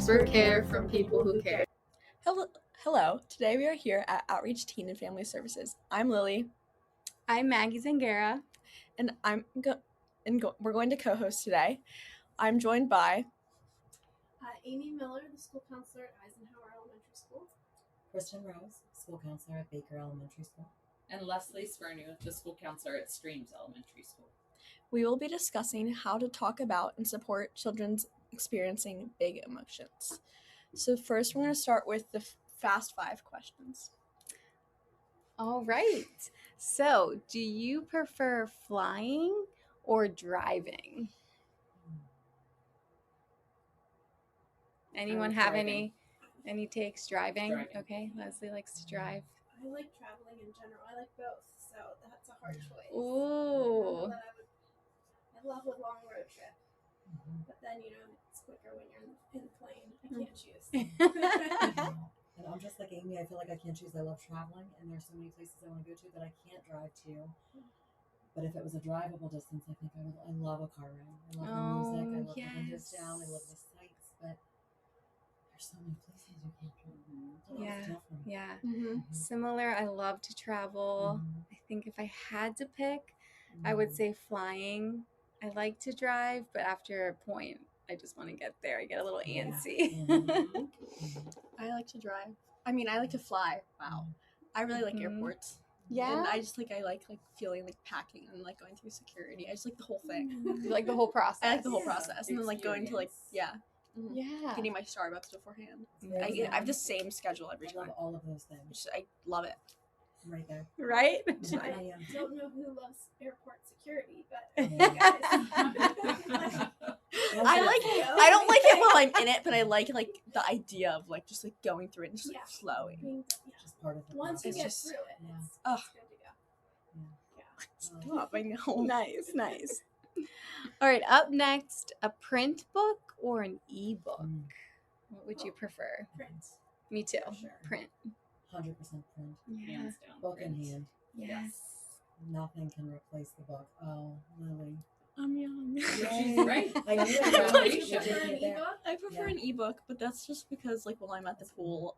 for care from people who care. Hello. Today we are here at Outreach Teen and Family Services. I'm Lily. I'm Maggie Zangara. And we're going to co-host today. I'm joined by Amy Miller, the school counselor at Eisenhower Elementary School. Kristin Rose, school counselor at Baker Elementary School. And Leslie Smirniw, the school counselor at Streams Elementary School. We will be discussing how to talk about and support children experiencing big emotions. So first, we're going to start with the Fast 5 questions. All right. So, do you prefer flying or driving? Anyone have any takes? Driving? Okay, Leslie likes to drive. I like traveling in general. I like both, so that's a hard choice. Ooh. I love a long road trip, but then it's quicker when you're in the plane. I can't choose. And I'm just like Amy. I feel like I can't choose. I love traveling, and there's so many places I want to go to that I can't drive to. But if it was a drivable distance, I think I would. I love a car ride. I love the music. I love the windows down. I love the sights. But there's so many places you can't drive. Yeah. Mm-hmm. Similar. I love to travel. I think if I had to pick, I would say flying. I like to drive, but after a point, I just want to get there. I get a little antsy. I like to drive. I mean, I like to fly. Wow. I really like airports. Yeah. And I like feeling like packing and like going through security. I just like the whole thing. You like the whole process. I like the whole process. And then like going to Yeah. getting my Starbucks beforehand. Yeah. I have the same schedule every I time. love all of those things. I love it. Right there. Right? I don't know who loves airport security, but I don't like it while I'm in it, but I like the idea of like just like going through it and just like flowing. Just part of the Once you process. get through it, Yeah. it's good to go. Stop, I know. Nice. All right, up next, a print book or an ebook? What would you prefer? Print. Me too. Sure. Print. 100% print. Yeah. Hands down. Book in print. hand. Yes. Nothing can replace the book. Oh, Lily. I'm young. She's right. I knew You it. prefer an ebook? I prefer an ebook, but that's just because like while I'm at the pool,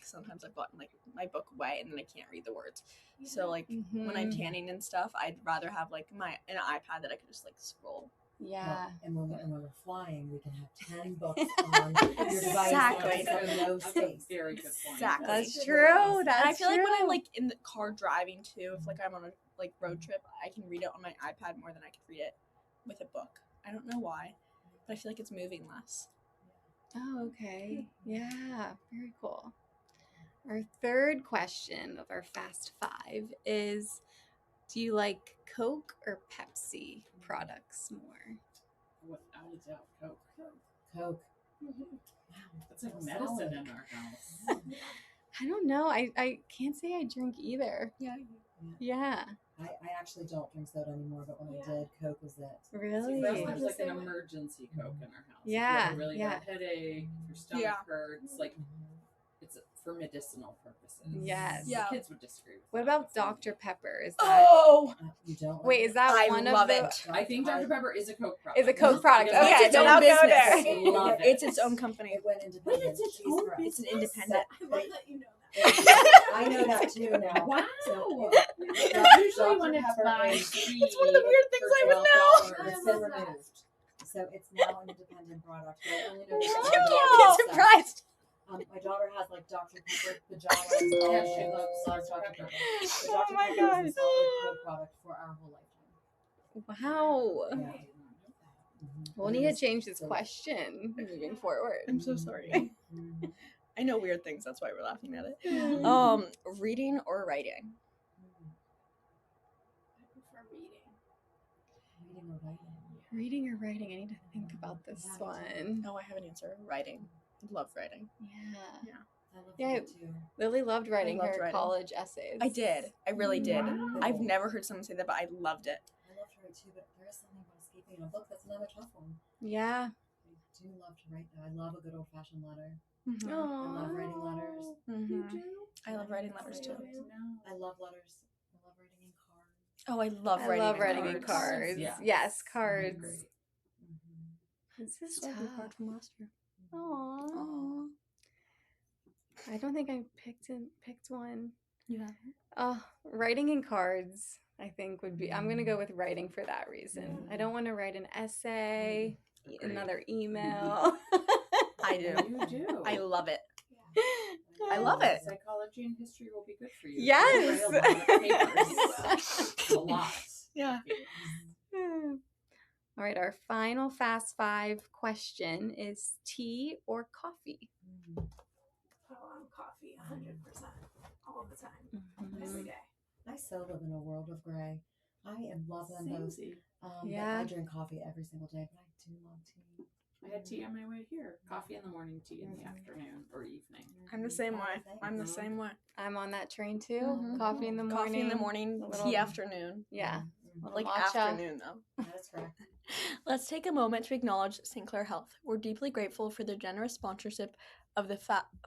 sometimes I've gotten like my book wet and then I can't read the words. So like when I'm tanning and stuff, I'd rather have like an iPad that I could just like scroll. Yeah. And when we're flying, we can have 10 books on your device. Exactly. So no space. Very good point. Exactly. That's true. And I feel like when I'm like in the car driving too, if like I'm on a like road trip, I can read it on my iPad more than I could read it with a book. I don't know why, but I feel like it's moving less. Oh, okay. Yeah. Very cool. Our third question of our Fast 5 is, do you like Coke or Pepsi products more? Without a doubt, Coke. Coke. That's like medicine in our house. I don't know. I can't say I drink either. Yeah. I actually don't drink soda anymore, but when I did, Coke was it. Really? For us, there's like an emergency Coke in our house. Yeah, If you have a really bad headache, if your stomach hurts, like it's for medicinal purposes. Yes. Yeah. Kids would disagree with What that. about Dr. Pepper? Is that You don't. Wait, is that I one love of the it. I think Dr. Pepper is a Coke product. Is a Coke product. Because Okay, it's its then own I'll go business. there. Love it. It's its own company. It went independent. It's an independent. I love that you know that. I know that too now. Wow. So, Usually when it's by It's one of the weird things I would know. It's been removed. So it's now an independent product. But I only know You that can't get surprised. my daughter has like Dr. Pepper pajamas. Yeah, she loves Dr. Dr. Pepper. Pepper. So Oh Dr. my Pepper God. is a solid Coke product for our whole lifetime. Wow. Yeah. We'll need to change this question moving forward. I'm so sorry. Mhm. I know weird things. That's why we're laughing at it. Reading or writing? I prefer reading. Reading or writing. Reading or writing? I need to think about this one. No, I have an answer. Writing. I love writing. Yeah. I love Yeah, that too. Lily loved writing loved her writing. college essays. I did. I really did. Wow. I've never heard someone say that, but I loved it. I love to write too, but there is something about escaping in a book that's another tough one. Yeah. I do love to write though. I love a good old fashioned letter. Mm-hmm. I love writing letters. You do? I love writing letters too. I love letters. I love writing in cards. Oh, I love I writing. love writing in cards. cards. Yeah. Yes, cards. Mhm. This is Still have your tough. card from last year. Aww. I don't think I picked one. You have Writing in cards, I think would be. I'm gonna go with writing for that reason. I don't want to write an essay, Agreed. another email. I do. You do. I love it. Yeah. I love it. Psychology and history will be good for you. Yes. You'll write a lot of papers. A lot. Yeah. All right, our final Fast Five question is tea or coffee? Oh, I'm coffee 100% all the time, every day. I so live in a world of gray. I love them both. Yeah. I drink coffee every single day, but I do love tea. I had tea on my way here. Coffee in the morning, tea in the afternoon or evening. I'm the same way. I'm the same way. I'm on that train too. Coffee in the morning. Coffee in the morning, tea afternoon. Yeah. Like matcha. afternoon, though. That's correct. Let's take a moment to acknowledge St. Clair Health. We're deeply grateful for their generous sponsorship of the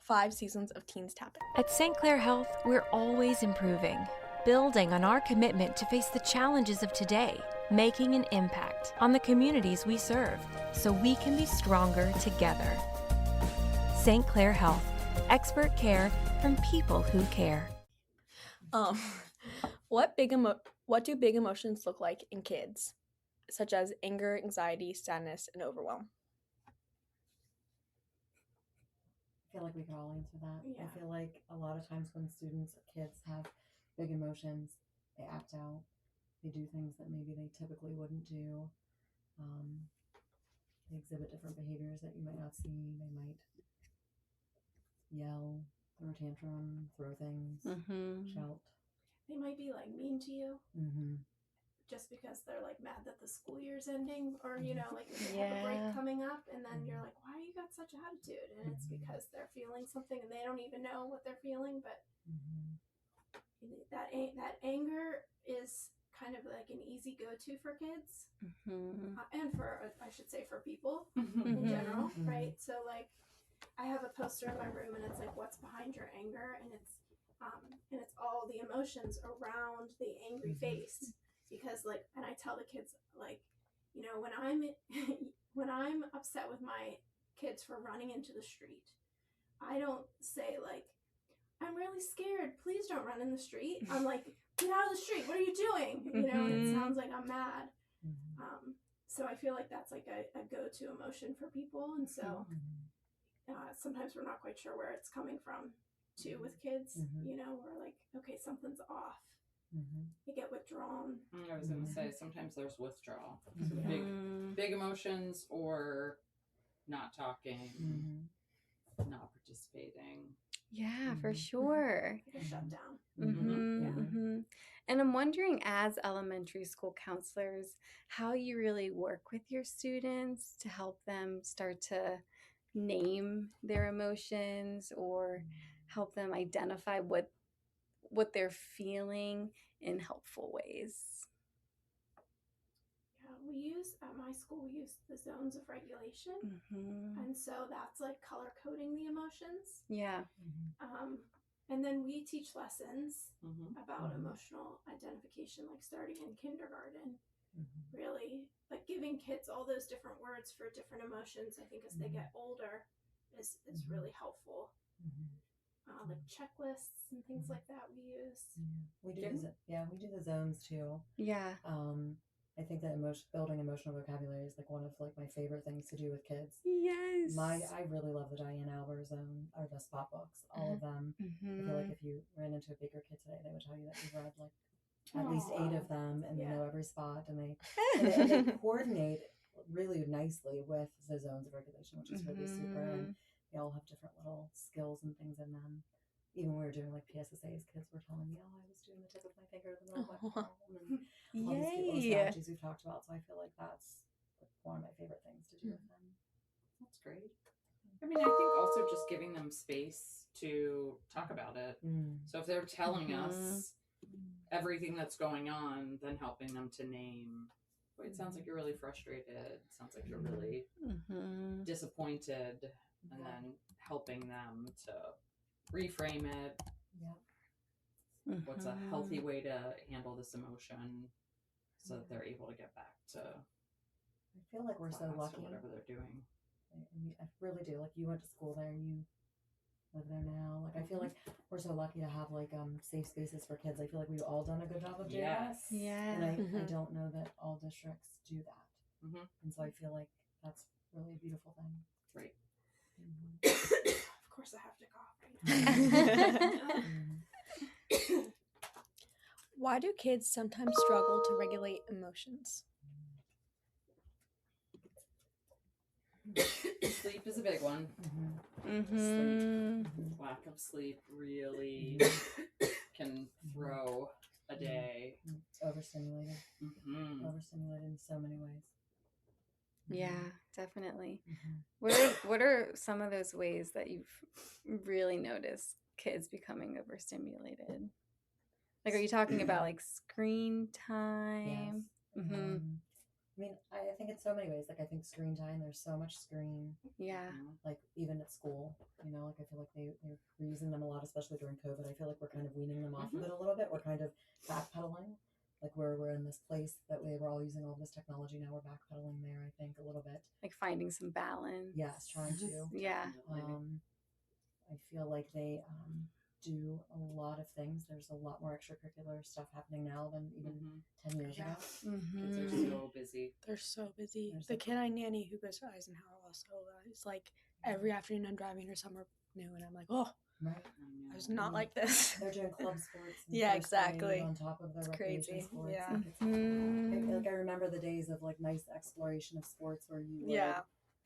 5 seasons of Teens Tapping. At St. Clair Health, we're always improving, building on our commitment to face the challenges of today, making an impact on the communities we serve, so we can be stronger together. St. Clair Health, expert care from people who care. What do big emotions look like in kids, such as anger, anxiety, sadness, and overwhelm? I feel like we could all answer that. Yeah. I feel like a lot of times when students or kids have big emotions, they act out. They do things that maybe they typically wouldn't do. They exhibit different behaviors that you might not see. They might yell, throw a tantrum, throw things, shout. They might be like mean to you Mm-hmm. just because they're like mad that the school year's ending, or you know, like they have a break coming up, and then you're like, why you got such attitude? And it's because they're feeling something and they don't even know what they're feeling. But that anger is kind of like an easy go-to for kids, and for I should say for people in general, right? So like, I have a poster in my room, and it's like, what's behind your anger, and it's all the emotions around the angry face. Because like, and I tell the kids, like, you know, when I'm upset with my kids for running into the street, I don't say like, I'm really scared, please don't run in the street. I'm like, get out of the street, what are you doing? You know, and it sounds like I'm mad. So I feel like that's like a go-to emotion for people, and so sometimes we're not quite sure where it's coming from too with kids. You know, we're like, okay, something's off. They get withdrawn. I was going to say, sometimes there's withdrawal. So big emotions, or not talking, not participating. Yeah, for sure. Like a shutdown. And I'm wondering, as elementary school counselors, how you really work with your students to help them start to name their emotions, or help them identify what they're feeling in helpful ways. Yeah, we use at my school, we use the zones of regulation, and so that's like color coding the emotions. Yeah. And then we teach lessons about emotional identification, like starting in kindergarten. Really, like giving kids all those different words for different emotions. I think as they get older, is really helpful. Like checklists and things like that we use. We do the zones too. Yeah. I think that building emotional vocabulary is like one of like my favorite things to do with kids. Yes. I really love the Diane Albert zone, or the spot books, all of them. I feel like if you ran into a bigger kid today, they would tell you that you've read like at least 8 of them, and they know every spot, and they coordinate really nicely with the zones of regulation, which is really super. And they all have different little skills and things in them. Even when we were doing like PSSAs, kids were telling me, I was doing the tip of my finger, the middle of my palm, and all these strategies we've talked about. So I feel like that's one of my favorite things to do with them. That's great. I mean, I think also just giving them space to talk about it. So if they're telling us everything that's going on, then helping them to name, it sounds like you're really frustrated. It sounds like you're really disappointed, and then helping them to reframe it. What's a healthy way to handle this emotion, so that they're able to get back to I feel like we're so lucky. whatever they're doing. I really do. Like, you went to school there, you live there now. Like, I feel like we're so lucky to have like safe spaces for kids. I feel like we've all done a good job of doing that. Yeah. And I don't know that all districts do that. And so I feel like that's really a beautiful thing. Right. Of course I have to cough. Why do kids sometimes struggle to regulate emotions? Sleep is a big one. Mm-hmm. Sleep, lack of sleep really can throw a day. Overstimulated. Overstimulated in so many ways. Yeah, definitely. What are some of those ways that you've really noticed kids becoming overstimulated? Like, are you talking about like screen time? Yes. I mean, I think in so many ways. Like, I think screen time, there's so much screen. Yeah. Like, even at school, you know, like, I feel like we're using them a lot, especially during COVID. I feel like we're kind of weaning them off of it a little bit. We're kind of backpedaling. Like, we're in this place that we were all using all this technology. Now we're backpedaling there, I think, a little bit. Like finding some balance. Yes, trying to. Yeah. I feel like they do a lot of things. There's a lot more extracurricular stuff happening now than even 10 years ago. Kids are so busy. They're so busy. The kid I nanny who goes to Eisenhower also, it's like every afternoon I'm driving her somewhere new and I'm like, oh, right. I was not like this. They're doing club sports. Yeah, exactly. On top of their recreation sports. Yeah. Like, I remember the days of like nice exploration of sports where you would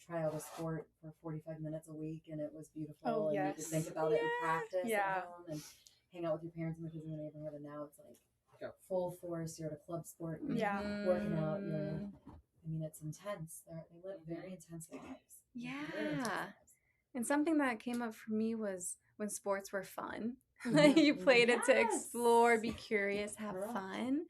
try out a sport for 45 minutes a week and it was beautiful. Oh, and yes. you could think about it and practice Yeah. at home and hang out with your parents and the kids in the neighborhood. And now it's like full force. You're at a club sport. You're working out. I mean, it's intense. They live very intense lives. Yeah. Very intense lives. And something that came up for me was when sports were fun. You played it to explore, be curious, have fun.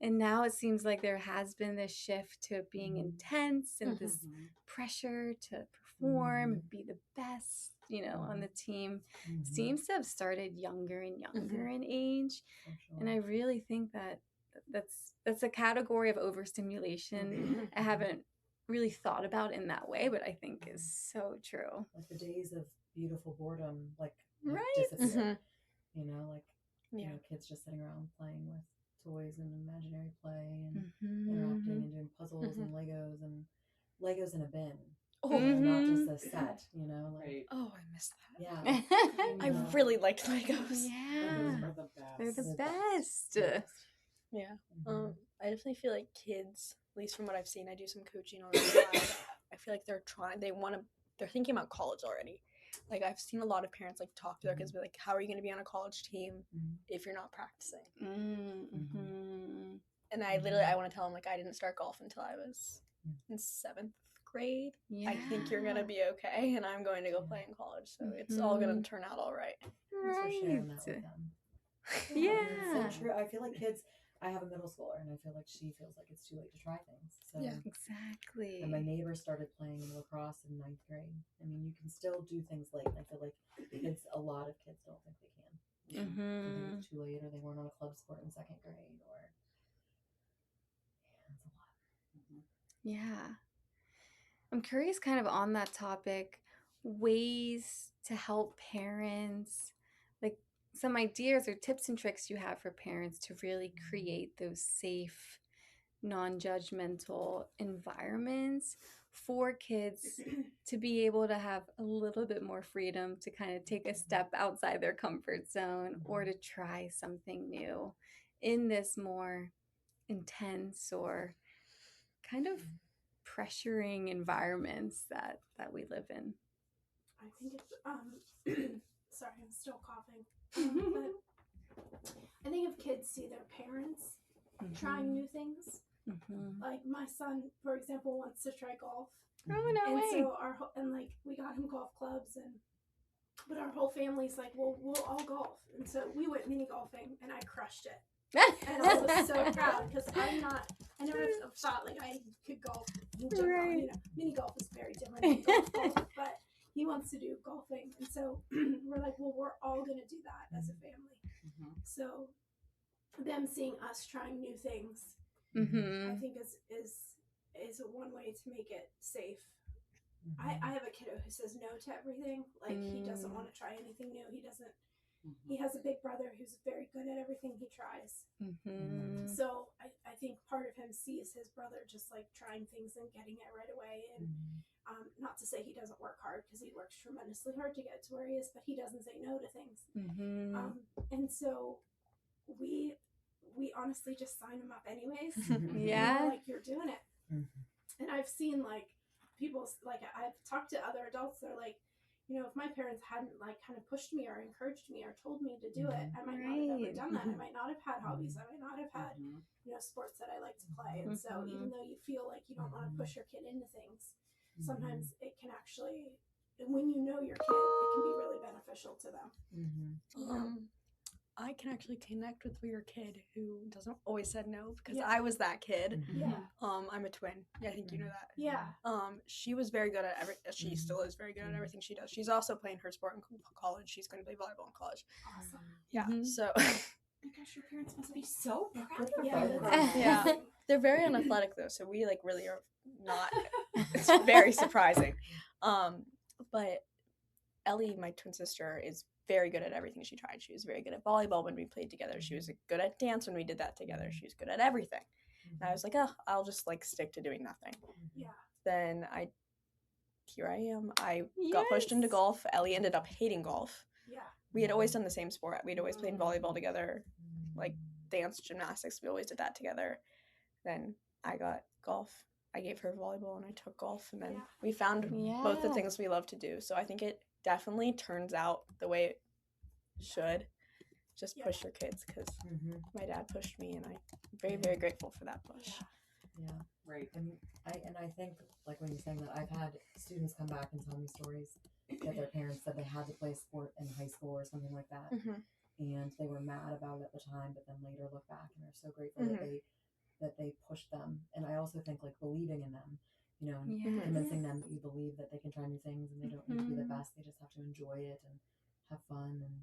And now it seems like there has been this shift to it being intense and this pressure to perform, be the best, on the team. Seems to have started younger and younger in age. Sure. And I really think that that's a category of overstimulation I haven't really thought about in that way, but I think is so true. Like the days of beautiful boredom, like right? Disappear. Kids just sitting around playing with toys and imaginary play and interacting and doing puzzles and Legos in a bin. Not just a set, Right. Oh, I miss that. Yeah. I really liked Legos. Yeah. Legos are the best. They're the best. Yeah. I definitely feel like kids, at least from what I've seen, I do some coaching on the side. I feel like they're thinking about college already. Like, I've seen a lot of parents like talk to their kids, be like, how are you going to be on a college team if you're not practicing? And I want to tell them, like, I didn't start golf until I was in 7th grade. Yeah. I think you're going to be okay, and I'm going to go play in college, so it's all going to turn out all right. Thanks for sharing that with them. Yeah. It's so true. I feel like kids, I have a middle schooler, and I feel like she feels like it's too late to try things. So yeah, exactly. And my neighbor started playing lacrosse in 9th grade. I mean, you can still do things late. And I feel like a lot of kids don't think they can. They think it's too late, or they weren't on a club sport in 2nd grade, or it's a lot. Yeah. I'm curious, kind of on that topic, ways to help parents, like some ideas or tips and tricks you have for parents to really create those safe, non-judgmental environments for kids to be able to have a little bit more freedom to kind of take a step outside their comfort zone or to try something new in this more intense or kind of pressuring environments that we live in. I think it's sorry, I'm still coughing. But I think if kids see their parents trying new things, like my son, for example, wants to try golf. Oh, no and way. So we got him golf clubs, but our whole family's like, well, we'll all golf, and so we went mini golfing, and I crushed it. And I was so proud because I never thought like I could golf in general. Right. Mini golf is very different than golf, but he wants to do golfing, and so we're like, well, we're all gonna do that as a family. So them seeing us trying new things, I think is one way to make it safe I have a kiddo who says no to everything. Like he doesn't want to try anything new. He doesn't. He has a big brother who's very good at everything he tries. So I think part of him sees his brother just like trying things and getting it right away. And not to say he doesn't work hard, because he works tremendously hard to get to where he is, but he doesn't say no to things. And so we honestly just sign him up anyways. Yeah. Like, you're doing it. And I've seen like people, like I've talked to other adults, they're like, you know, if my parents hadn't like kind of pushed me or encouraged me or told me to do it, I might not have ever done that. I might not have had hobbies. I might not have had, you know, sports that I like to play. And so even though you feel like you don't want to push your kid into things, sometimes it can actually, when you know your kid, it can be really beneficial to them. You know? I can actually connect with your kid who doesn't always said no, because I was that kid. I'm a twin. Yeah, I think you know that. Yeah. She was very good at she still is very good at everything she does. She's also playing her sport in college. She's going to play volleyball in college. Awesome. Yeah. So Oh my gosh, your parents must be so proud of you. yeah. They're very unathletic though, so we like really are not. It's very surprising. But Ellie, my twin sister, is very good at everything she tried. She was very good at volleyball when we played together. She was good at dance when we did that together. She was good at everything. And I was like, oh, I'll just like stick to doing nothing. Yeah. Then here I am. I got pushed into golf. Ellie ended up hating golf. Yeah. We had always done the same sport. We'd always played volleyball together, like dance, gymnastics. We always did that together. Then I got golf. I gave her volleyball and I took golf. And then we found both the things we love to do. So I think it definitely turns out the way it should. Just push your kids, because my dad pushed me, and I'm very, very grateful for that push. Yeah. Right. And I think, like when you're saying that, I've had students come back and tell me stories that their parents said they had to play a sport in high school or something like that, and they were mad about it at the time, but then later look back and are so grateful that they pushed them. And I also think like believing in them, you know, convincing them that you believe that they can try new things and they don't need to be the best. They just have to enjoy it and have fun and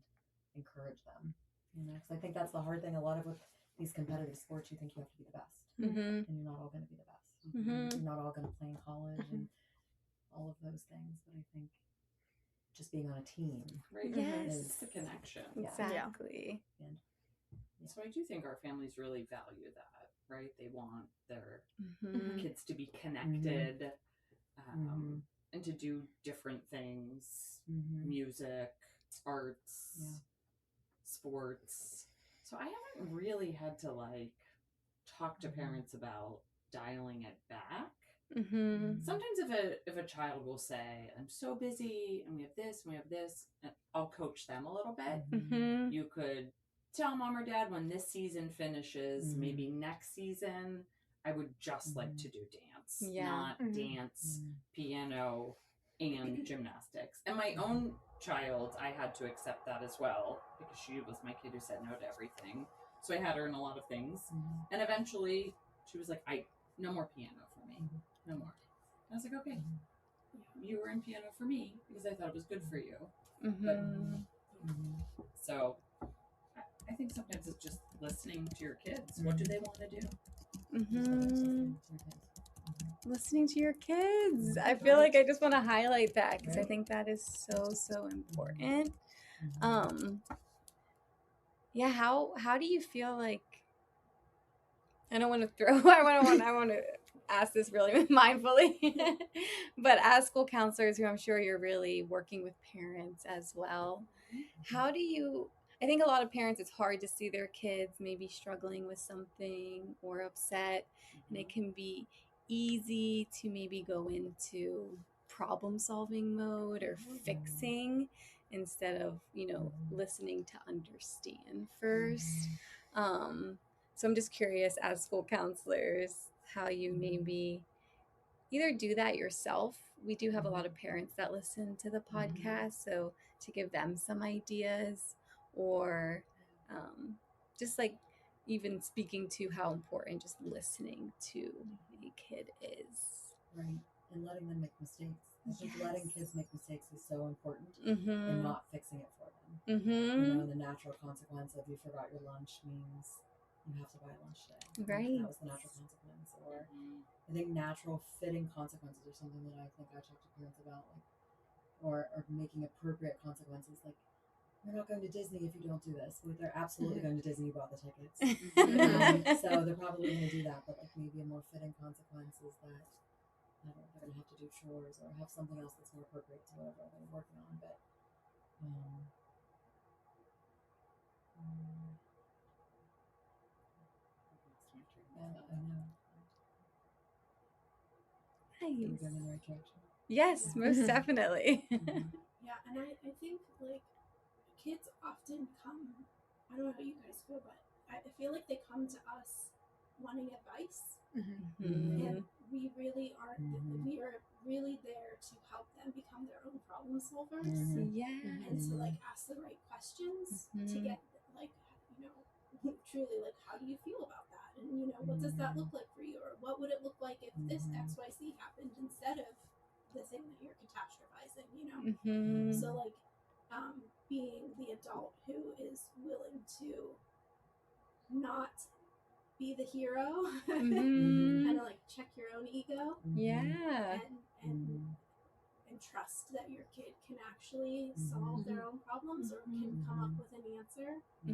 encourage them. You know, because I think that's the hard thing. A lot of with these competitive sports, you think you have to be the best, and you're not all going to be the best. You're not all going to play in college and all of those things. But I think just being on a team, right? Yes, the connection. Exactly. So I do think our families really value that, right? They want their kids to be connected and to do different things, music, arts, sports. So I haven't really had to like talk to parents about dialing it back. Sometimes if a child will say, I'm so busy and we have this and we have this, and I'll coach them a little bit. You could tell mom or dad when this season finishes, maybe next season, I would just like to do dance, not dance, piano, and gymnastics. And my own child, I had to accept that as well, because she was my kid who said no to everything. So I had her in a lot of things. And eventually she was like, no more piano for me. No more. I was like, okay, you were in piano for me because I thought it was good for you. But, so I think sometimes it's just listening to your kids. What do they want to do? Listening to your kids. I feel like I just want to highlight that, because I think that is so important. Yeah. How do you feel like? I don't want to throw. I want to ask this really mindfully, but as school counselors, who I'm sure you're really working with parents as well, how do you? I think a lot of parents, it's hard to see their kids maybe struggling with something or upset, and it can be easy to maybe go into problem-solving mode or fixing instead of, listening to understand first. So I'm just curious, as school counselors, how you maybe either do that yourself. We do have a lot of parents that listen to the podcast, so to give them some ideas, or just like even speaking to how important just listening to a kid is. Right. And letting them make mistakes. I think letting kids make mistakes is so important, and not fixing it for them. The natural consequence of you forgot your lunch means you have to buy lunch today. Right. That was the natural consequence. Or I think natural fitting consequences are something that I think I talk to parents about, like, or making appropriate consequences. Like, we're not going to Disney if you don't do this. But they're absolutely going to Disney. You bought the tickets. So they're probably going to do that. But like maybe a more fitting consequence is that I don't know, they're going to have to do chores or have something else that's more appropriate to whatever they're working on. But I know. Nice. We're going in the right direction. Yes, most definitely. Yeah, and I think like kids often come, I don't know how you guys feel, but I feel like they come to us wanting advice. And we really aren't, we are really there to help them become their own problem solvers. Yes. And to like ask the right questions to get like, you know, truly like, how do you feel about that? And, you know, what does that look like for you? Or what would it look like if this XYZ happened instead of the thing that you're catastrophizing, you know? So like, being the adult who is willing to not be the hero, kind of like check your own ego, and trust that your kid can actually solve their own problems or can come up with an answer. I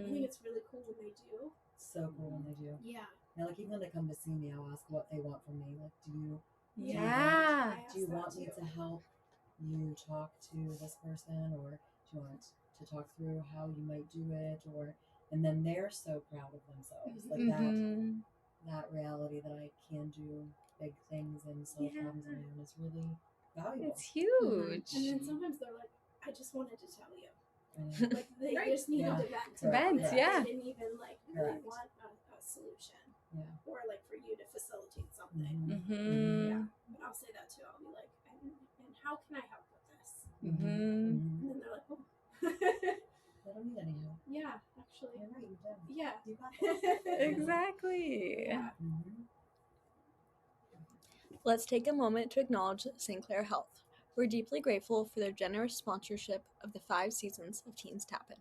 think it's really cool when they do. So cool when they do. Yeah. Now, like, even when they come to see me, I'll ask what they want from me. Like, do you want me to help you talk to this person, or do you want to talk through how you might do it? Or, and then they're so proud of themselves, like that reality that I can do big things and solve problems on my own is really valuable. It's huge. And then sometimes they're like, I just wanted to tell you. Like they just needed to vent. They didn't even like really want a solution. Or like for you to facilitate something. Yeah. But I'll say that too. I'll be like, and how can I help with this? And then they're like, oh. I don't need any help. Yeah, actually. You're right, you don't. Yeah. You got this. Exactly. Yeah. Let's take a moment to acknowledge St. Clair Health. We're deeply grateful for their generous sponsorship of the 5 seasons of Teens Tappin'.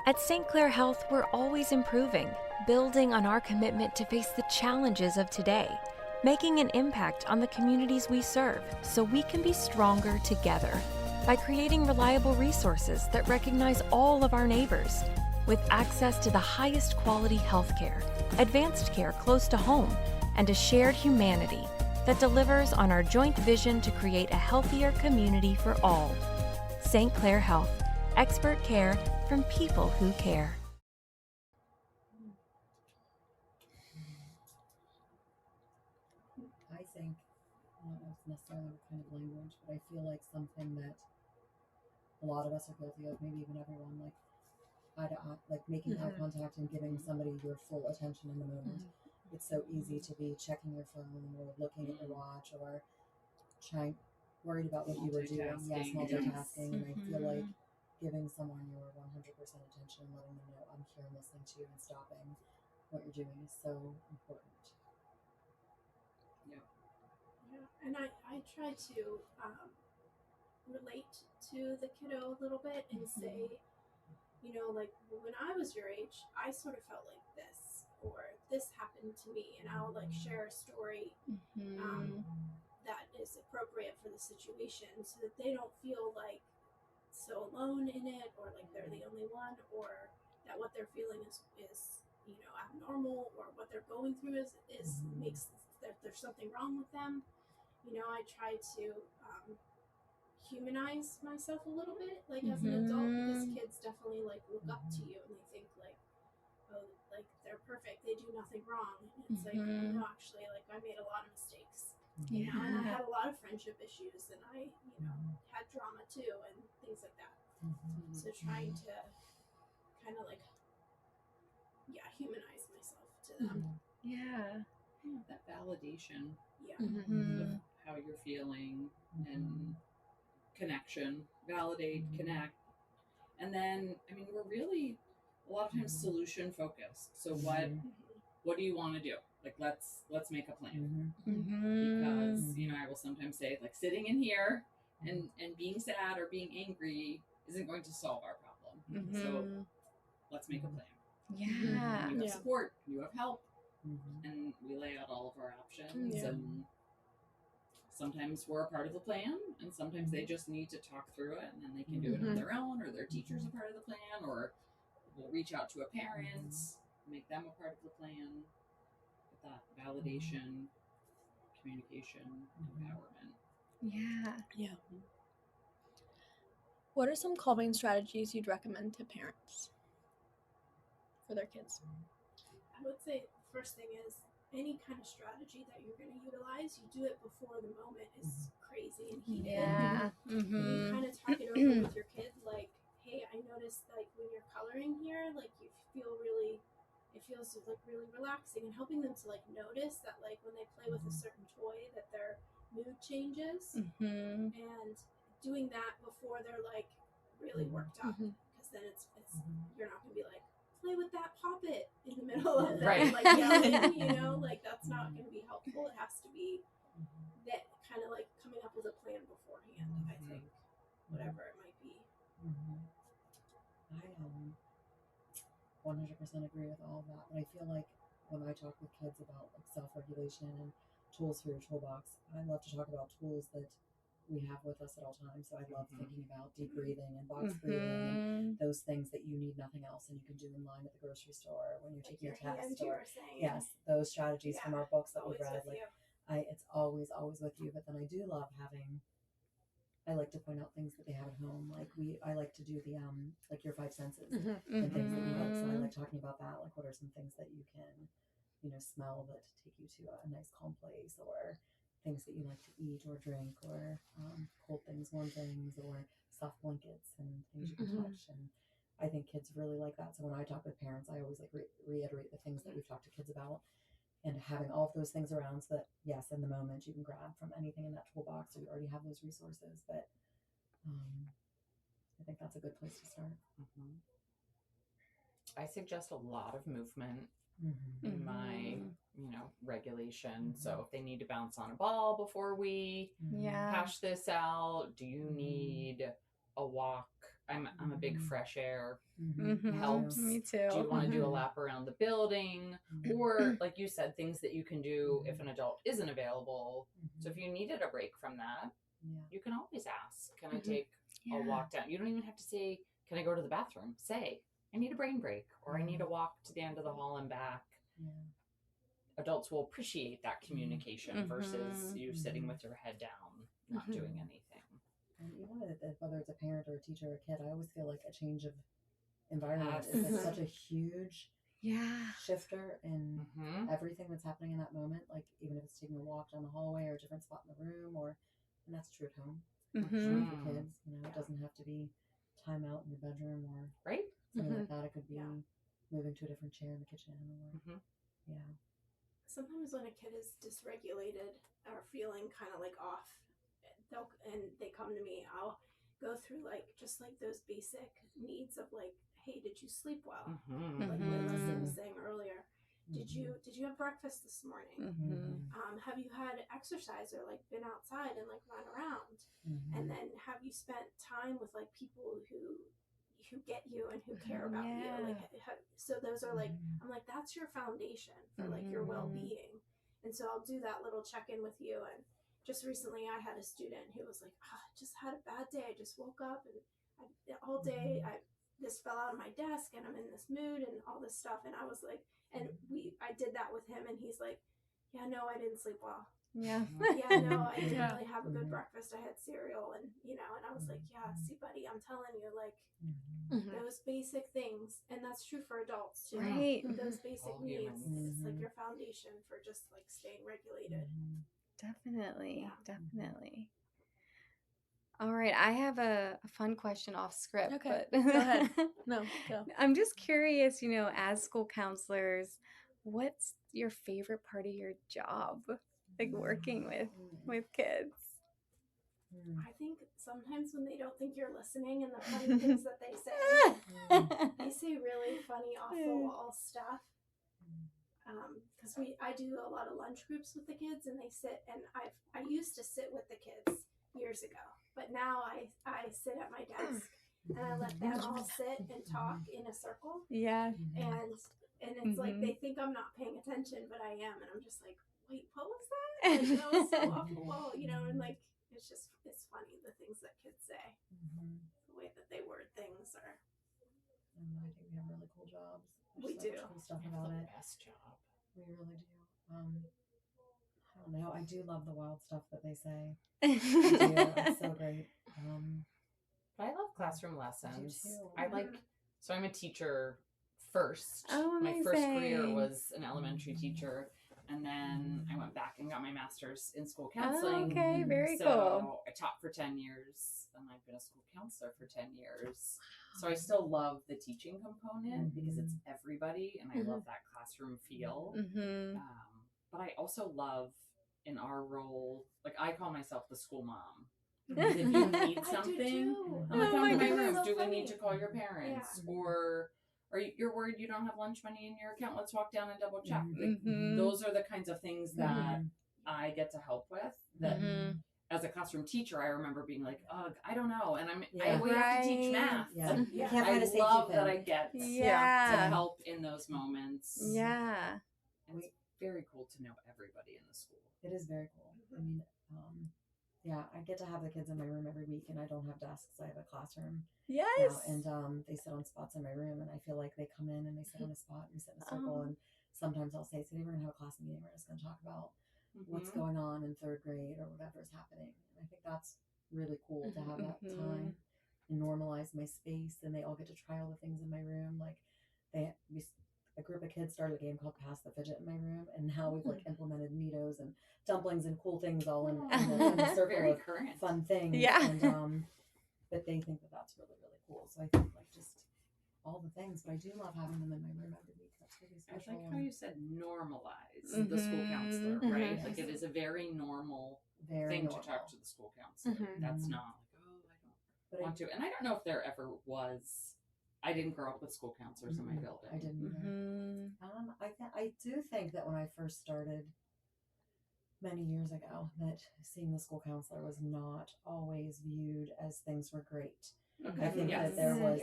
At St. Clair Health, we're always improving, building on our commitment to face the challenges of today, making an impact on the communities we serve so we can be stronger together. By creating reliable resources that recognize all of our neighbors, with access to the highest quality healthcare, advanced care close to home, and a shared humanity that delivers on our joint vision to create a healthier community for all. St. Clair Health, expert care from people who care. I think, I don't know if it's necessarily what kind of language, but I feel like something that a lot of us are guilty of, maybe even everyone, like eye to eye, like making eye contact and giving somebody your full attention in the moment. It's so easy to be checking your phone or looking at your watch or worried about what you were doing. Yes, multitasking. And I feel like giving someone your 100% attention and letting them know I'm here and listening to you and stopping what you're doing is so important. Yeah, and I try to relate to the kiddo a little bit and say, you know, like when I was your age, I sort of felt like this, or this happened to me, and I'll like share a story that is appropriate for the situation, so that they don't feel like so alone in it, or like they're the only one, or that what they're feeling is you know, abnormal, or what they're going through is makes that there's something wrong with them. You know, I try to humanize myself a little bit, like as an adult, because kids definitely like look up to you and they think like, oh, like they're perfect, they do nothing wrong. And it's like, no, actually, like I made a lot of mistakes. You know, and I had a lot of friendship issues, and I, you know, had drama too, and things like that. So trying to kind of like, humanize myself to them. That validation Yeah. of how you're feeling and connection, validate, connect. And then, I mean, we're really a lot of times solution focused. So what do you want to do? Like, let's make a plan. Because, you know, I will sometimes say, like, sitting in here and being sad or being angry isn't going to solve our problem. So let's make a plan. Yeah. You have Yeah. support, you have help, Mm-hmm. and we lay out all of our options. Yeah. And sometimes we're a part of the plan, and sometimes they just need to talk through it, and then they can do it on their own, or their teacher's a part of the plan, or we'll reach out to a parent, make them a part of the plan. With that validation, communication, empowerment. Yeah. Yeah. What are some calming strategies you'd recommend to parents for their kids? I would say the first thing is any kind of strategy that you're going to utilize, you do it before the moment is crazy and heated. Yeah. You kind of talk it over with your kid, like, hey, I noticed like when you're coloring here, like you feel really, it feels like really relaxing, and helping them to like notice that like when they play with a certain toy that their mood changes, and doing that before they're like really worked up, because then it's you're not going to be like, play with that poppet in the middle of them, Right. like yelling, you know, like that's not going to be helpful. It has to be that kind of like coming up with a plan beforehand, I think, whatever it might be. I 100% agree with all of that, but I feel like when I talk with kids about like self-regulation and tools for your toolbox, I love to talk about tools that we have with us at all times. So I love thinking about deep breathing and box breathing and those things that you need nothing else and you can do in line at the grocery store when you're Like taking your a test. hands, you Or were saying. yes, those strategies from our books that we've Always read. with Like you. it's always with you. But then I do love having. I like to point out things that they have at home. Like I like to do the like your five senses and things that you like. So I like talking about that. Like what are some things that you can, smell that take you to a nice calm place, or things that you like to eat or drink, or cold things, warm things, or soft blankets and things you can touch. And I think kids really like that. So when I talk with parents, I always like reiterate the things that we've talked to kids about. And having all of those things around so that, yes, in the moment you can grab from anything in that toolbox, or you already have those resources. But I think that's a good place to start. I suggest a lot of movement in my, regulation. So if they need to bounce on a ball before we hash this out, do you need a walk? I'm a big fresh air helps. Me too. Do you want to do a lap around the building? Or like you said, things that you can do if an adult isn't available. So if you needed a break from that, you can always ask, can I take a walk down? You don't even have to say, can I go to the bathroom? Say, I need a brain break, or I need a walk to the end of the hall and back. Adults will appreciate that communication versus you sitting with your head down, not doing anything. And whether it's a parent or a teacher or a kid, I always feel like a change of environment is like such a huge shifter in everything that's happening in that moment. Like even if it's taking a walk down the hallway or a different spot in the room, and that's true at home. True for kids. It doesn't have to be time out in your bedroom or something like that. It could be moving to a different chair in the kitchen or Sometimes when a kid is dysregulated or feeling kind of like off, they come to me, I'll go through like just like those basic needs of like, hey, did you sleep well? Like what Leslie was saying earlier. Did you have breakfast this morning? Have you had exercise or like been outside and like run around? And then have you spent time with like people who get you and who care about you? Like so those are like, I'm like, that's your foundation for like your well-being. And so I'll do that little check-in with you. And just recently I had a student who was like, I just had a bad day. I just woke up and all day this fell out of my desk and I'm in this mood and all this stuff. And I was like, and I did that with him, and he's like, yeah, no, I didn't sleep well. Yeah, no, I didn't really have a good breakfast. I had cereal and and I was like, yeah, see, buddy, I'm telling you, like those basic things, and that's true for adults too. Right. Those basic needs, it's like your foundation for just like staying regulated. Definitely. All right, I have a fun question off script. Okay, but go ahead. No, go. I'm just curious, as school counselors, what's your favorite part of your job? Like working with kids? I think sometimes when they don't think you're listening and the funny things that they say really funny off the wall stuff. Because I do a lot of lunch groups with the kids, and they sit, and I used to sit with the kids years ago, but now I sit at my desk and I let them all sit and talk in a circle. Yeah. And it's like they think I'm not paying attention, but I am, and I'm just like, wait, what was that? Like, that was so off the wall, you know, and like it's funny the things that kids say, the way that they word things are. I think we have really cool jobs. We There's do. so much cool stuff about it. Best job. We really do. I don't know. I do love the wild stuff that they say. I do. It's so great. But I love classroom lessons. too. I like, so I'm a teacher first. Oh, my first career amazing. was an elementary teacher. And then I went back and got my master's in school Oh, counseling. okay, very So cool. I taught for 10 years and I've been a school counselor for 10 years. So I still love the teaching component because it's everybody and I love that classroom feel. But I also love in our role, like I call myself the school mom. If you need something, I'm like, come to my room. Do we need to call your parents? Or you're worried you don't have lunch money in your account? Let's walk down and double check. Those are the kinds of things that I get to help with. That as a classroom teacher, I remember being like, ugh, I don't know. And I have to teach math. Yeah. Like, You can't find a I safety love pin. that I get to help in those moments. Yeah. And it's very cool to know everybody in the school. It is very cool. I mean, yeah, I get to have the kids in my room every week, and I don't have desks. I have a classroom Yes. now, and they sit on spots in my room, and I feel like they come in and they sit on a spot and we sit in a circle. And sometimes I'll say, today we're gonna have a class meeting. We're just gonna talk about what's going on in third grade or whatever's happening. And I think that's really cool to have that time and normalize my space. And they all get to try all the things in my room. Like a group of kids started a game called Pass the Fidget in my room, and now we've like implemented Neatos and dumplings and cool things all in the circle Very of current. fun things. Yeah. And but they think that that's really, really cool. So I think like just all the things, but I do love having them in my room every week. That's really I special. like how you said normalize the school counselor, right? Like it is a very normal thing to talk to the school counselor. That's not like, oh, I don't want to. And I don't know if there ever was. I didn't grow up with school counselors in my building. I didn't either. I do think that when I first started many years ago, that seeing the school counselor was not always viewed as things were great. Okay. I think that there was.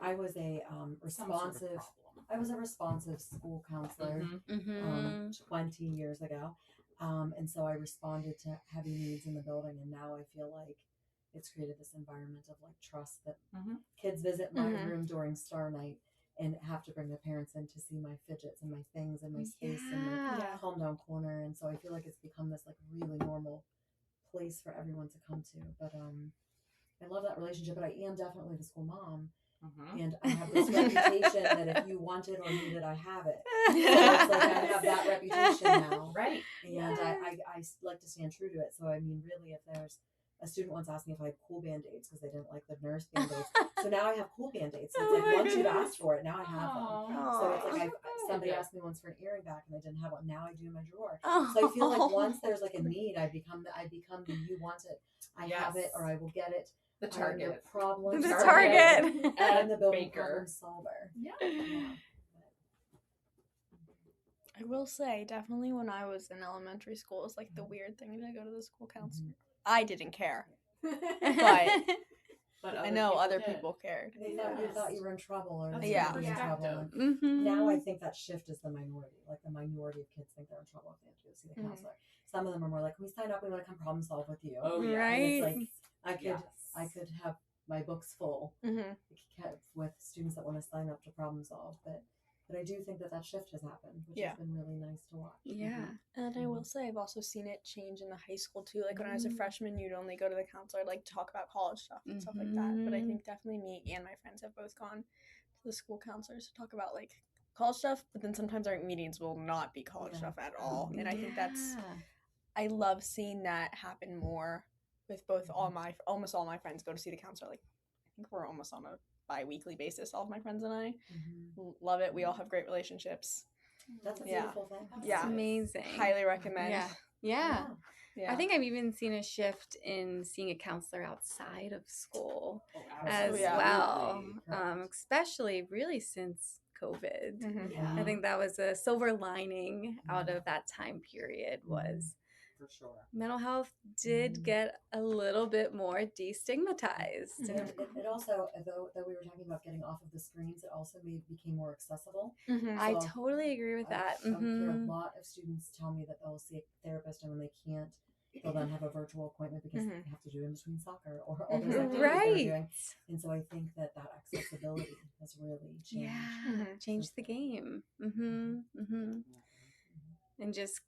I was a responsive. I was a responsive school counselor 20 years ago, and so I responded to heavy needs in the building, and now I feel like it's created this environment of like trust that kids visit my room during Star Night and have to bring their parents in to see my fidgets and my things and my space and my calm down corner. And so I feel like it's become this like really normal place for everyone to come to. But I love that relationship, but I am definitely the school mom. And I have this reputation that if you want it or need it, I have it. So it's like I have that reputation now. Right. And I like to stand true to it. So I mean, really, if there's a student once asked me if I had cool Band-Aids because they didn't like the nurse Band-Aids. So now I have cool Band-Aids. So it's like once you've asked for it, now I have them. So it's like somebody asked me once for an earring back and I didn't have one. Now I do in my drawer. So I feel like once there's like a need, I become the you want it, I have it, or I will get it. The Target. I'm the problem. The Target. And the building Baker. problem solver. Yeah. I will say, definitely when I was in elementary school, it was like the weird thing to go to the school counselor. I didn't care, but I know other people cared. They thought you were in trouble, or That's they yeah. were in trouble. Mm-hmm. Now I think that shift is the minority. Like the minority of kids think they're in trouble if they have to go see the counselor. Some of them are more like, "Can we sign up? We want to come problem solve with you." Oh yeah. Right. And it's like I could have my books full with students that want to sign up to problem solve, but I do think that shift has happened, which has been really nice to watch. Yeah. And I will say, I've also seen it change in the high school too. Like when I was a freshman, you'd only go to the counselor like to talk about college stuff and stuff like that. But I think definitely me and my friends have both gone to the school counselors to talk about like college stuff. But then sometimes our meetings will not be college stuff at all. And I think I love seeing that happen more with both almost all my friends go to see the counselor. Like I think we're almost on a bi-weekly basis, all of my friends and I love it. We all have great relationships. That's a beautiful thing. It's amazing. Highly recommend. Yeah. I think I've even seen a shift in seeing a counselor outside of school as well, especially really since COVID. I think that was a silver lining out of that time period was for sure. Mental health did get a little bit more destigmatized. And it also, though we were talking about getting off of the screens, it also became more accessible. I totally agree with that. I hear a lot of students tell me that they'll see a therapist, and when they can't, they'll then have a virtual appointment because they have to do it in between soccer or all those activities they're doing. And so I think that accessibility has really changed. Changed the game. And just,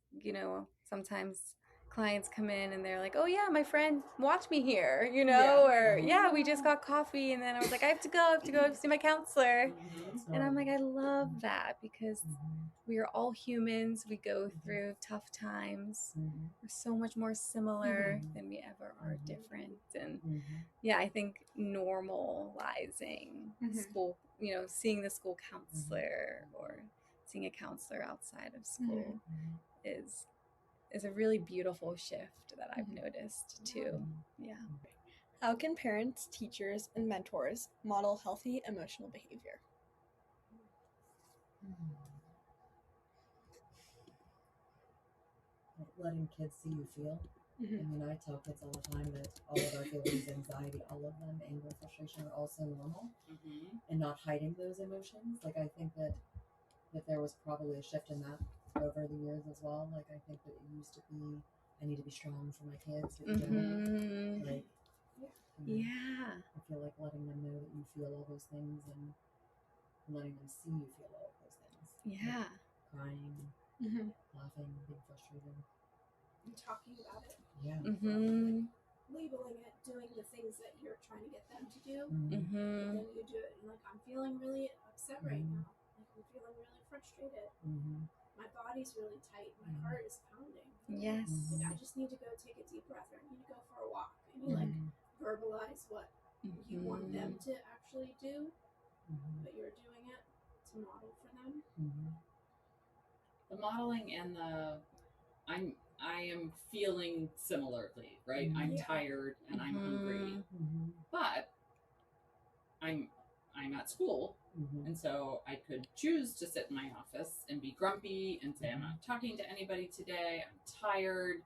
sometimes clients come in and they're like, oh yeah, my friend watched me here, or we just got coffee, and then I was like, I have to go see my counselor. And I'm like, I love that, because we are all humans. We go through tough times. We're so much more similar than we ever are different. And I think normalizing school, seeing the school counselor or seeing a counselor outside of school is a really beautiful shift that I've noticed too. Yeah. How can parents, teachers, and mentors model healthy emotional behavior? Letting kids see you feel. I mean, I tell kids all the time that all of our feelings, anxiety, all of them, anger, frustration, are also normal, and not hiding those emotions. Like, I think that there was probably a shift in that over the years as well. Like, I think that it used to be, I need to be strong for my kids in general. Like, I feel like letting them know that you feel all those things and letting them see you feel all of those things. Yeah. Like crying, laughing, being frustrated. And talking about it. Yeah. Like, labeling it, doing the things that you're trying to get them to do. And then you do it, and like, I'm feeling really upset right now. Like, I'm feeling really frustrated. My body's really tight. My heart is pounding. Yes. Like, I just need to go take a deep breath, or I need to go for a walk. And you like verbalize what you want them to actually do, but you're doing it to model for them. The modeling and I am feeling similarly, right? I'm tired and I'm hungry, but I'm at school, and so I could choose to sit in my office and be grumpy and say, I'm not talking to anybody today, I'm tired,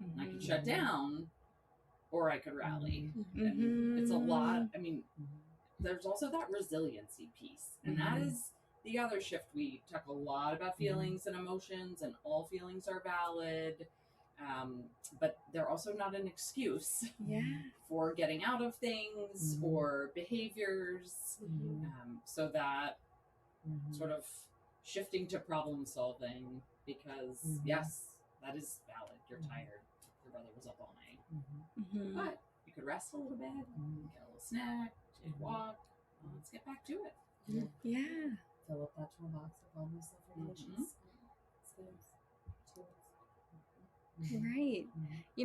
and I could shut down, or I could rally. And it's a lot. I mean, there's also that resiliency piece, and that is the other shift. We talk a lot about feelings and emotions, and all feelings are valid, but they're also not an excuse for getting out of things or behaviors. So that sort of shifting to problem solving, because yes, that is valid. You're tired. Your brother was up all night, but you could rest a little bit, get a little snack, take a walk. Let's get back to it. Yeah. Fill up that toolbox with all those different skills. Right.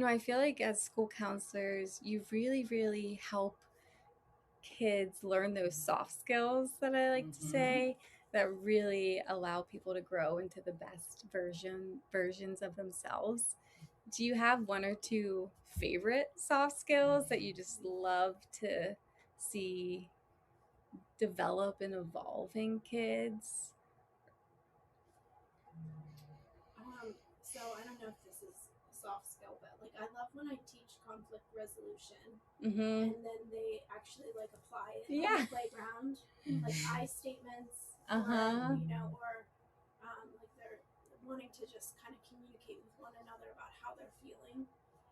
I feel like as school counselors, you really, really help kids learn those soft skills that I like to say, that really allow people to grow into the best versions of themselves. Do you have one or two favorite soft skills that you just love to see develop and evolve in kids? So I don't know if this is a soft skill, but like, I love when I teach conflict resolution, and then they actually like apply it on the playground, like I statements, or like they're wanting to just kind of communicate with one another about how they're feeling.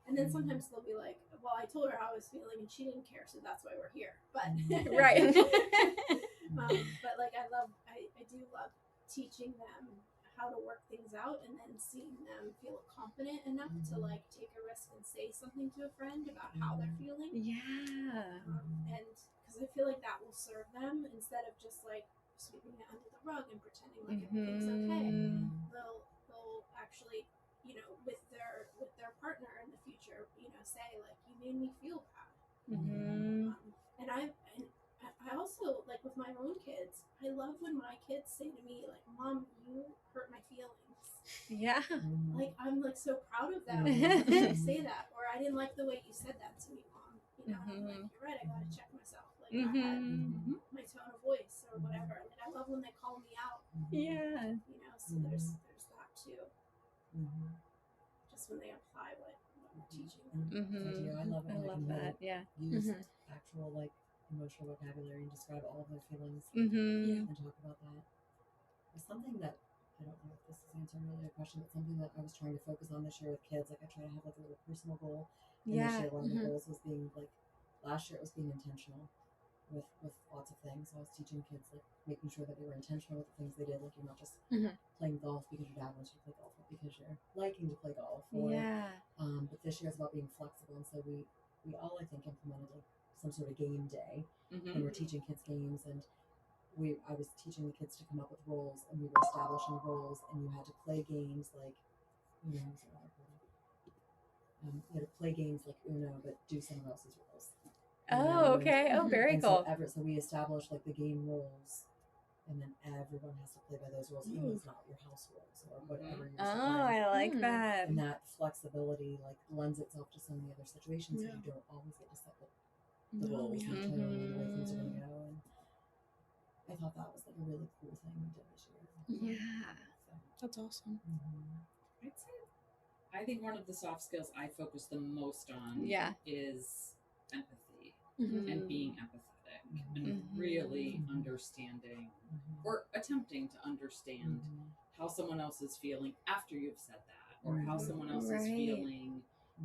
And then sometimes they'll be like, well, I told her how I was feeling and she didn't care, so that's why we're here. But right. But like, I do love teaching them how to work things out, and then seeing them feel confident enough to like take a risk and say something to a friend about how they're feeling. And because I feel like that will serve them, instead of just like sweeping it under the rug and pretending like everything's okay. They'll actually, with their partner in the future, say like, you made me feel bad. And I also, like, with my own kids, I love when my kids say to me, like, Mom, you hurt my feelings. Yeah. Like, I'm like so proud of them when they say that. Or, I didn't like the way you said that to me, Mom. And I'm like, you're right, I gotta check myself. Like, I had my tone of voice or whatever. Like, I love when they call me out. Yeah. So there's that too. Just when they apply what I love it. I love that. Yeah. Use actual like emotional vocabulary and describe all of their feelings Mm-hmm. and talk about that. It's something that I don't know if this is answering really a question, but something that I was trying to focus on this year with kids. Like I try to have like a little personal goal. And this year one of the goals was being like last year it was being intentional with lots of things. So I was teaching kids like making sure that they were intentional with the things they did. Like you're not just playing golf because your dad wants you to play golf, but because you're liking to play golf. Or, but this year is about being flexible, and so we all I think implemented like some sort of game day, and we're teaching kids games, and I was teaching the kids to come up with roles, and we were establishing roles, and you had to play games like you had to play games like Uno, but do someone else's roles. Okay. Oh, very cool. So we established like the game rules, and then everyone has to play by those rules, even if it's not your house rules or whatever you're I playing. like that. And that flexibility like lends itself to so many other situations that you don't always get to set the rules and determine the way things are going to go. And I thought that was like a really cool thing we did this year. Yeah. That's awesome. I'd say I think one of the soft skills I focus the most on is empathy and being empathetic and really understanding or attempting to understand how someone else is feeling after you've said that, or how someone else is feeling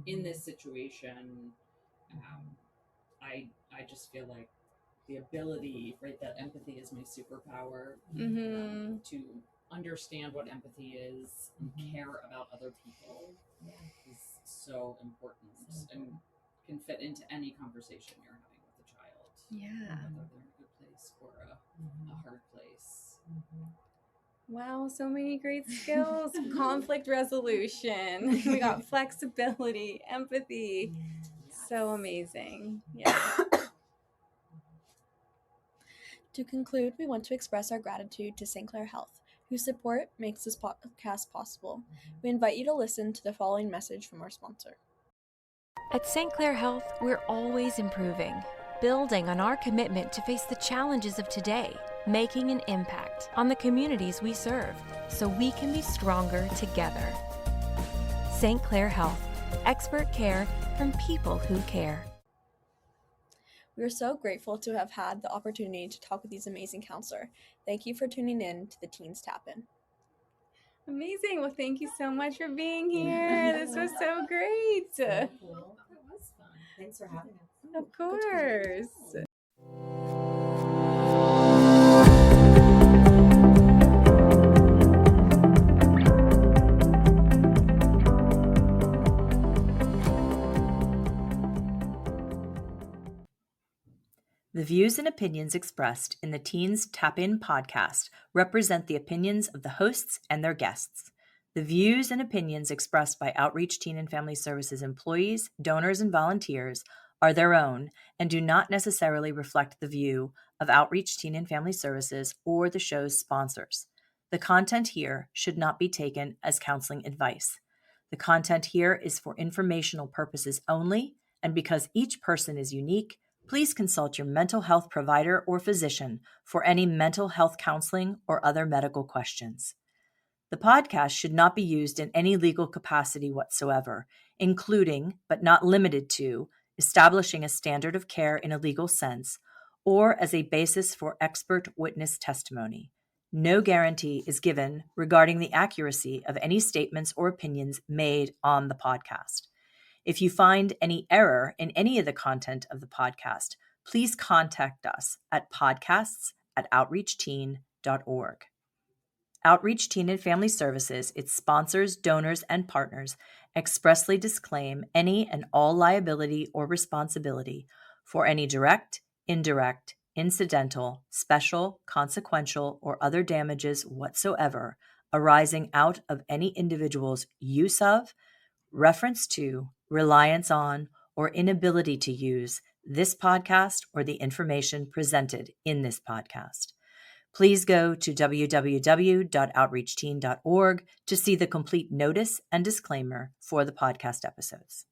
in this situation. I just feel like the ability, right, that empathy is my superpower, to understand what empathy is and care about other people is so important and can fit into any conversation you're having with a child. Yeah. Whether they're in a good place or a hard place. Wow, so many great skills. Conflict resolution. We got flexibility, empathy. So amazing. Yeah. To conclude, we want to express our gratitude to St. Clair Health, whose support makes this podcast possible. We invite you to listen to the following message from our sponsor. At St. Clair Health, we're always improving, building on our commitment to face the challenges of today, making an impact on the communities we serve, so we can be stronger together. St. Clair Health, expert care from people who care. We are so grateful to have had the opportunity to talk with these amazing counselors. Thank you for tuning in to the Teens Tap In. Amazing. Well, thank you so much for being here. This was so great. So cool. That was fun. Thanks for having us. Of course. The views and opinions expressed in the Teens Tap In podcast represent the opinions of the hosts and their guests. The views and opinions expressed by Outreach Teen and Family Services employees, donors, and volunteers are their own and do not necessarily reflect the view of Outreach Teen and Family Services or the show's sponsors. The content here should not be taken as counseling advice. The content here is for informational purposes only, and because each person is unique, please consult your mental health provider or physician for any mental health counseling or other medical questions. The podcast should not be used in any legal capacity whatsoever, including, but not limited to, establishing a standard of care in a legal sense, or as a basis for expert witness testimony. No guarantee is given regarding the accuracy of any statements or opinions made on the podcast. If you find any error in any of the content of the podcast, please contact us at podcasts@outreachteen.org. Outreach Teen and Family Services, its sponsors, donors, and partners expressly disclaim any and all liability or responsibility for any direct, indirect, incidental, special, consequential, or other damages whatsoever arising out of any individual's use of, reference to, reliance on, or inability to use this podcast or the information presented in this podcast. Please go to www.outreachteen.org to see the complete notice and disclaimer for the podcast episodes.